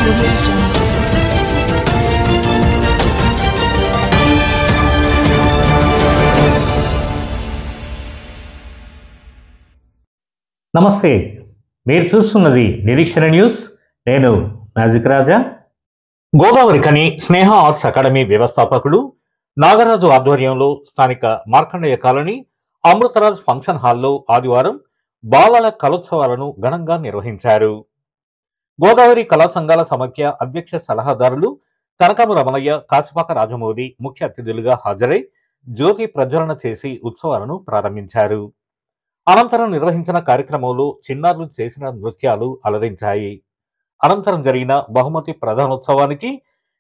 నమస్తే, మీరు చూస్తున్నది నిరీక్షణ న్యూస్. నేను మ్యాజిక్ రాజా. గోదావరి కని స్నేహ ఆర్ట్స్ అకాడమీ వ్యవస్థాపకులు నాగరాజు ఆధ్వర్యంలో స్థానిక మార్కండేయ కాలనీ అమృతరాజ్ ఫంక్షన్ హాల్లో ఆదివారం బాలల కలోత్సవాలను ఘనంగా నిర్వహించారు. గోదావరి కళా సంఘాల సమాఖ్య అధ్యక్ష సలహాదారులు కనకము రమణయ్య, కాశపాక రాజమౌళి ముఖ్య అతిథులుగా హాజరై జ్యోతి ప్రజ్వలన చేసి ఉత్సవాలను ప్రారంభించారు. అనంతరం నిర్వహించిన కార్యక్రమంలో చిన్నారులు చేసిన నృత్యాలు అలరించాయి. అనంతరం జరిగిన బహుమతి ప్రధానోత్సవానికి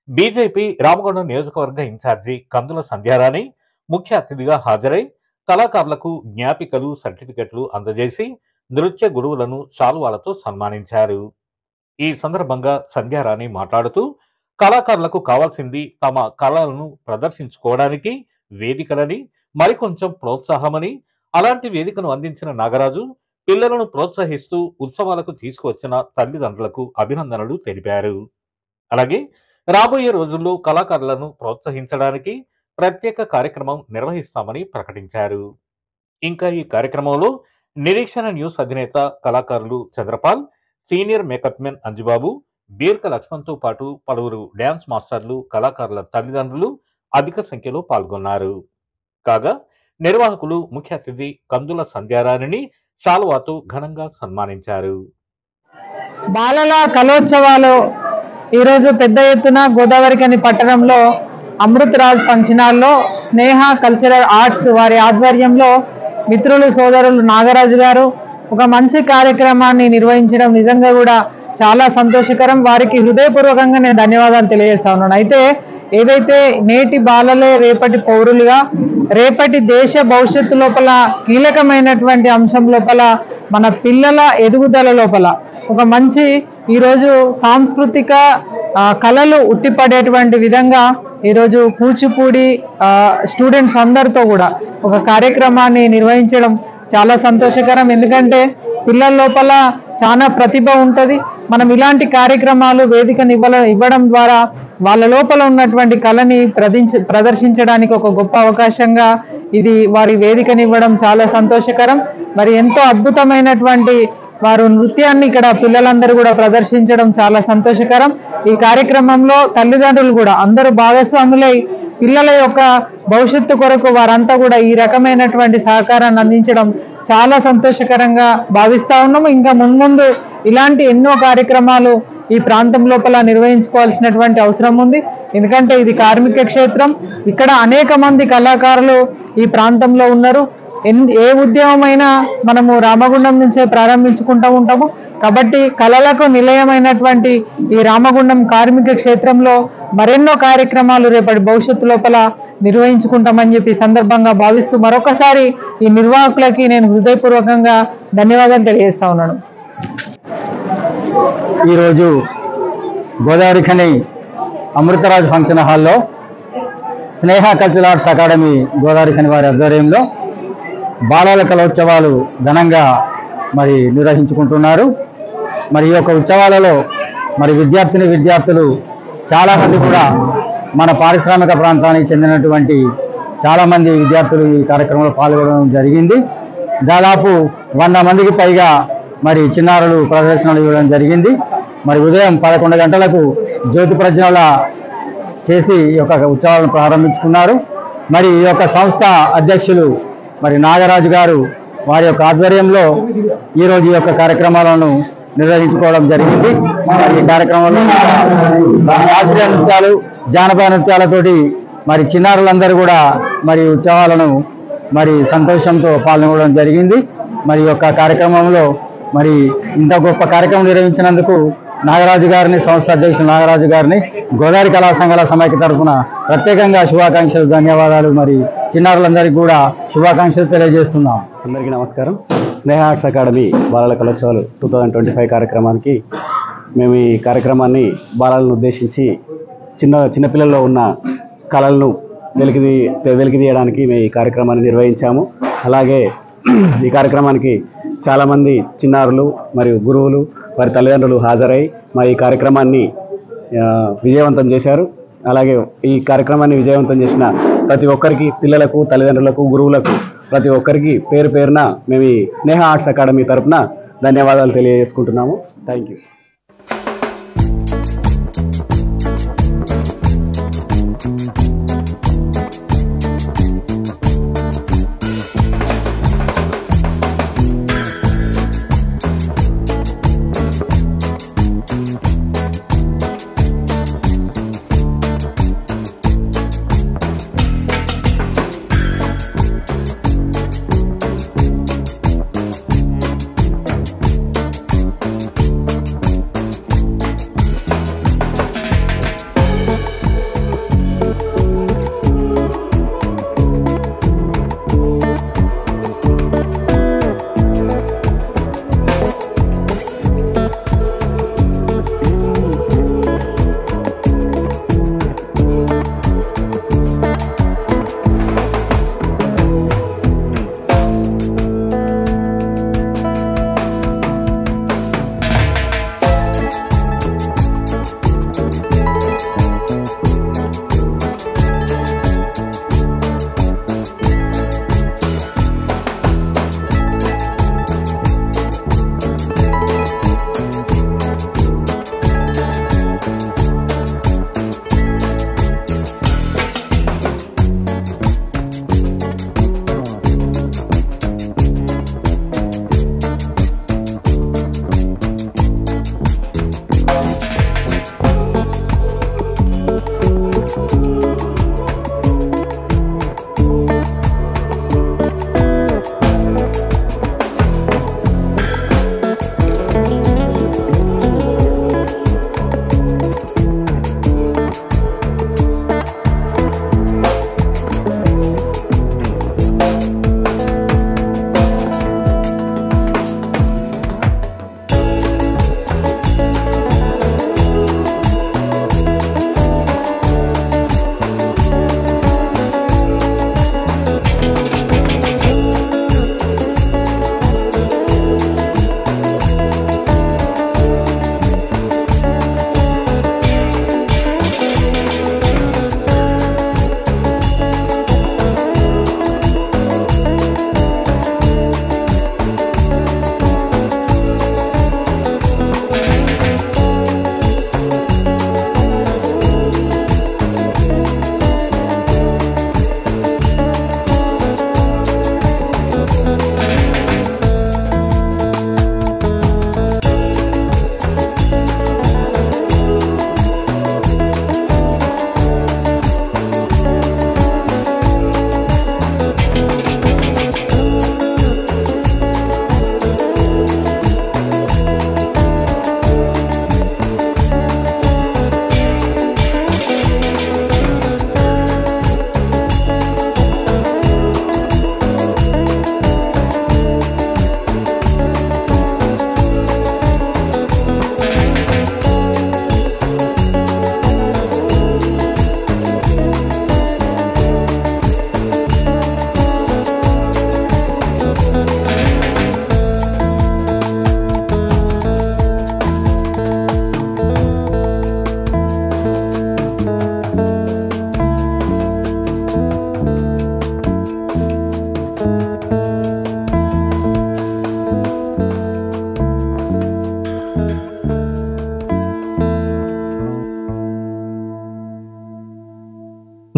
బీజేపీ రామగుండం నియోజకవర్గ ఇన్ఛార్జి కందుల సంధ్యారాణి ముఖ్య అతిథిగా హాజరై కళాకారులకు జ్ఞాపికలు, సర్టిఫికెట్లు అందజేసి నృత్య గురువులను శాలువాలతో సన్మానించారు. ఈ సందర్భంగా సంధ్యారాణి మాట్లాడుతూ కళాకారులకు కావాల్సింది తమ కళలను ప్రదర్శించుకోవడానికి వేదికలని, మరికొంచెం ప్రోత్సాహమని, అలాంటి వేదికను అందించిన నాగరాజు పిల్లలను ప్రోత్సహిస్తూ ఉత్సవాలకు తీసుకువచ్చిన తల్లిదండ్రులకు అభినందనలు తెలిపారు. అలాగే రాబోయే రోజుల్లో కళాకారులను ప్రోత్సహించడానికి ప్రత్యేక కార్యక్రమం నిర్వహిస్తామని ప్రకటించారు. ఇంకా ఈ కార్యక్రమంలో నిరీక్షణ న్యూస్ అధినేత కళాకారులు Chandrapal, senior makeup men Anjubabu, Beerka లక్ష్మణ్తో పాటు పలువురు డ్యాన్స్ మాస్టర్లు, కళాకారుల తల్లిదండ్రులు అధిక సంఖ్యలో పాల్గొన్నారు. కాగా నిర్వాహకులు ముఖ్య అతిథి కందుల సంధ్యారాణిని శాలువాతో ఘనంగా సన్మానించారు. బాలల కలోత్సవాలు ఈరోజు పెద్ద ఎత్తున గోదావరికని పట్టణంలో అమృతరాజ్ ఫంక్షన్ హాల్లో స్నేహ కల్చరల్ ఆర్ట్స్ వారి ఆధ్వర్యంలో మిత్రులు, సోదరులు నాగరాజు గారు ఒక మంచి కార్యక్రమాన్ని నిర్వహించడం నిజంగా కూడా చాలా సంతోషకరం. వారికి హృదయపూర్వకంగా నేను ధన్యవాదాలు తెలియజేస్తా ఉన్నాను. అయితే ఏదైతే నేటి బాలలే రేపటి పౌరులుగా, రేపటి దేశ భవిష్యత్తు లోపల కీలకమైనటువంటి అంశం లోపల మన పిల్లల ఎదుగుదల లోపల ఒక మంచి ఈరోజు సాంస్కృతిక కళలు ఉట్టిపడేటువంటి విధంగా ఈరోజు కూచిపూడి స్టూడెంట్స్ అందరితో కూడా ఒక కార్యక్రమాన్ని నిర్వహించడం చాలా సంతోషకరం. ఎందుకంటే పిల్లల లోపల చాలా ప్రతిభ ఉంటుంది. మనం ఇలాంటి కార్యక్రమాలు వేదికను ఇవ్వడం ద్వారా వాళ్ళ లోపల ఉన్నటువంటి కళని ప్రదర్శించడానికి ఒక గొప్ప అవకాశంగా ఇది వారి వేదికనివ్వడం చాలా సంతోషకరం. మరి ఎంతో అద్భుతమైనటువంటి వారు నృత్యాన్ని ఇక్కడ పిల్లలందరూ కూడా ప్రదర్శించడం చాలా సంతోషకరం. ఈ కార్యక్రమంలో తల్లిదండ్రులు కూడా అందరూ భాగస్వాములై పిల్లల యొక్క భవిష్యత్తు కొరకు వారంతా కూడా ఈ రకమైనటువంటి సహకారాన్ని అందించడం చాలా సంతోషకరంగా భావిస్తా ఉన్నాము. ఇంకా మున్ముందు ఇలాంటి ఎన్నో కార్యక్రమాలు ఈ ప్రాంతం లోపల నిర్వహించుకోవాల్సినటువంటి అవసరం ఉంది. ఎందుకంటే ఇది కార్మిక క్షేత్రం. ఇక్కడ అనేక మంది కళాకారులు ఈ ప్రాంతంలో ఉన్నారు. ఏ ఉద్యమమైనా మనము రామగుండం నుంచే ప్రారంభించుకుంటూ ఉంటాము. కాబట్టి కళలకు నిలయమైనటువంటి ఈ రామగుండం కార్మిక క్షేత్రంలో మరెన్నో కార్యక్రమాలు రేపటి భవిష్యత్తు లోపల నిర్వహించుకుంటామని చెప్పి సందర్భంగా భావిస్తూ మరొకసారి ఈ నిర్వాహకులకి నేను హృదయపూర్వకంగా ధన్యవాదాలు తెలియజేస్తా ఉన్నాను. ఈరోజు గోదావరిఖని అమృతరాజ్ ఫంక్షన్ హాల్లో స్నేహ కల్చరల్ ఆర్ట్స్ అకాడమీ గోదావరిఖని వారి ఆధ్వర్యంలో బాలల కళోత్సవాలు ఘనంగా నిర్వహించుకుంటున్నారు. మరి ఈ యొక్క ఉత్సవాలలో విద్యార్థులు చాలామంది కూడా మన పారిశ్రామిక ప్రాంతానికి చెందినటువంటి చాలామంది విద్యార్థులు ఈ కార్యక్రమంలో పాల్గొనడం జరిగింది. దాదాపు 100 మందికి పైగా చిన్నారులు ప్రదర్శనలు ఇవ్వడం జరిగింది. ఉదయం 11 గంటలకు జ్యోతి ప్రజ్వలన చేసి ఈ యొక్క ఉత్సవాలను ప్రారంభించుకున్నారు. ఈ యొక్క సంస్థ అధ్యక్షులు నాగరాజు గారు వారి యొక్క ఆధ్వర్యంలో ఈరోజు ఈ యొక్క కార్యక్రమాలను నిర్వహించుకోవడం జరిగింది. ఈ కార్యక్రమంలో శాస్త్రీయ నృత్యాలు, జానపద నృత్యాలతోటి చిన్నారులందరూ కూడా ఉత్సవాలను సంతోషంతో పాల్గొనడం జరిగింది. ఈ యొక్క కార్యక్రమంలో ఇంత గొప్ప కార్యక్రమం నిర్వహించినందుకు నాగరాజు గారిని, సంస్థ అధ్యక్షులు నాగరాజు గారిని, గోదావరి కళా సంఘాల సమైక్య తరఫున ప్రత్యేకంగా శుభాకాంక్షలు, ధన్యవాదాలు. చిన్నారులందరికీ కూడా శుభాకాంక్షలు తెలియజేస్తున్నాం. అందరికీ నమస్కారం. స్నేహ ఆర్ట్స్ అకాడమీ బాలల కళోత్సవాలు 2025 కార్యక్రమానికి మేము ఈ కార్యక్రమాన్ని బాలలను ఉద్దేశించి చిన్నపిల్లల్లో ఉన్న కళలను వెలికి తీయడానికి మేము ఈ కార్యక్రమాన్ని నిర్వహించాము. అలాగే ఈ కార్యక్రమానికి చాలామంది చిన్నారులు మరియు గురువులు వారి తల్లిదండ్రులు హాజరై ఈ కార్యక్రమాన్ని విజయవంతం చేశారు. అలాగే ఈ కార్యక్రమాన్ని విజయవంతం చేసిన ప్రతి ఒక్కరికి, పిల్లలకు, తల్లిదండ్రులకు, గురువులకు, ప్రతి ఒక్కరికి పేరు పేరున మేము ఈ స్నేహ ఆర్ట్స్ అకాడమీ తరఫున ధన్యవాదాలు తెలియజేసుకుంటున్నాము. Thank you.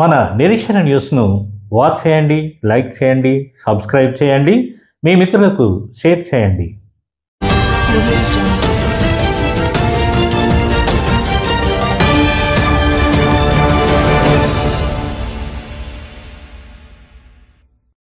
మన నిరీక్షణ న్యూస్ను వాచ్ చేయండి, లైక్ చేయండి, సబ్స్క్రైబ్ చేయండి, మీ మిత్రులకు షేర్ చేయండి.